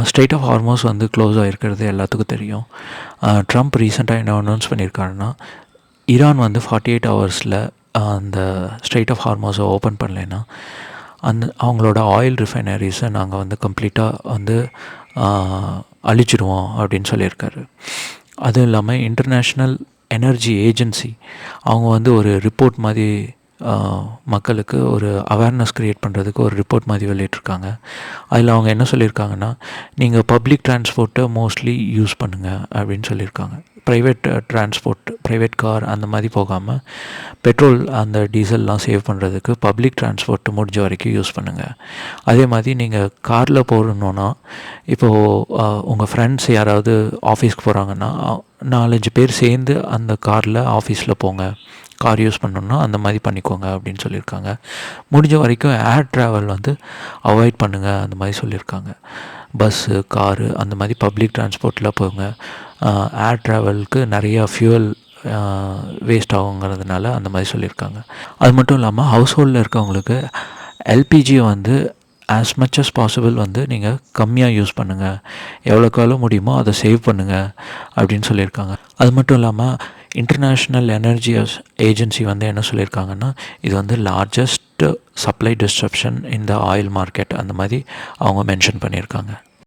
Straight of Hormuz வந்து close ஆகிருக்கிறது எல்லாத்துக்கும் தெரியும். ட்ரம்ப் ரீசெண்டாக என்ன அனௌன்ஸ் பண்ணியிருக்காருன்னா, ஈரான் வந்து 48 ஹவர்ஸில் அந்த ஸ்ட்ரெய்ட் ஆஃப் ஹார்மோஸை ஓப்பன் பண்ணலைன்னா அவங்களோட ஆயில் ரிஃபைனரிஸை நாங்கள் வந்து கம்ப்ளீட்டாக வந்து அழிச்சிடுவோம் அப்படின்னு சொல்லியிருக்காரு. அதுவும் இல்லாமல் இன்டர்நேஷ்னல் எனர்ஜி ஏஜென்சி அவங்க வந்து ஒரு ரிப்போர்ட் மாதிரி மக்களுக்கு ஒரு அவேர்னஸ் க்ரியேட் பண்ணுறதுக்கு ஒரு ரிப்போர்ட் மாதிரி வெளியிட்ருக்காங்க. அதில் அவங்க என்ன சொல்லியிருக்காங்கன்னா, நீங்கள் பப்ளிக் ட்ரான்ஸ்போர்ட்டை மோஸ்ட்லி யூஸ் பண்ணுங்கள் அப்படின்னு சொல்லியிருக்காங்க. ப்ரைவேட் ட்ரான்ஸ்போர்ட், ப்ரைவேட் கார் அந்த மாதிரி போகாமல் பெட்ரோல் அந்த டீசல்லாம் சேவ் பண்ணுறதுக்கு பப்ளிக் ட்ரான்ஸ்போர்ட்டு முடிஞ்ச வரைக்கும் யூஸ் பண்ணுங்கள். அதே மாதிரி நீங்கள் காரில் போகணுன்னா, இப்போது உங்கள் ஃப்ரெண்ட்ஸ் யாராவது ஆஃபீஸ்க்கு போகிறாங்கன்னா 4-5 பேர் சேர்ந்து அந்த காரில் ஆஃபீஸில் போங்க. கார் யூஸ் பண்ணணுன்னா அந்த மாதிரி பண்ணிக்கோங்க அப்படின்னு சொல்லியிருக்காங்க. முடிஞ்ச வரைக்கும் ஏர் ட்ராவல் வந்து அவாய்ட் பண்ணுங்கள் அந்த மாதிரி சொல்லியிருக்காங்க. பஸ்ஸு, காரு அந்த மாதிரி பப்ளிக் ட்ரான்ஸ்போர்ட்டில் போங்க. ஏர் ட்ராவலுக்கு நிறையா ஃபியூவல் வேஸ்ட் ஆகுங்கிறதுனால அந்த மாதிரி சொல்லியிருக்காங்க. அது மட்டும் இல்லாமல் ஹவுஸ் ஹோல்டில் இருக்கவங்களுக்கு எல்பிஜியை வந்து ஆஸ் மச் அஸ் பாசிபிள் வந்து நீங்கள் கம்மியாக யூஸ் பண்ணுங்கள், எவ்வளோக்கு எவ்வளோ முடியுமோ அதை சேவ் பண்ணுங்கள் அப்படின்னு சொல்லியிருக்காங்க. அது மட்டும் இல்லாமல் இன்டர்நேஷ்னல் எனர்ஜி ஏஜென்சி வந்து என்ன சொல்லியிருக்காங்கன்னா, இது வந்து லார்ஜஸ்ட் சப்ளை டிஸ்ட்ரப்ஷன் இன் த ஆயில் மார்க்கெட் அந்த மாதிரி அவங்க மென்ஷன் பண்ணியிருக்காங்க.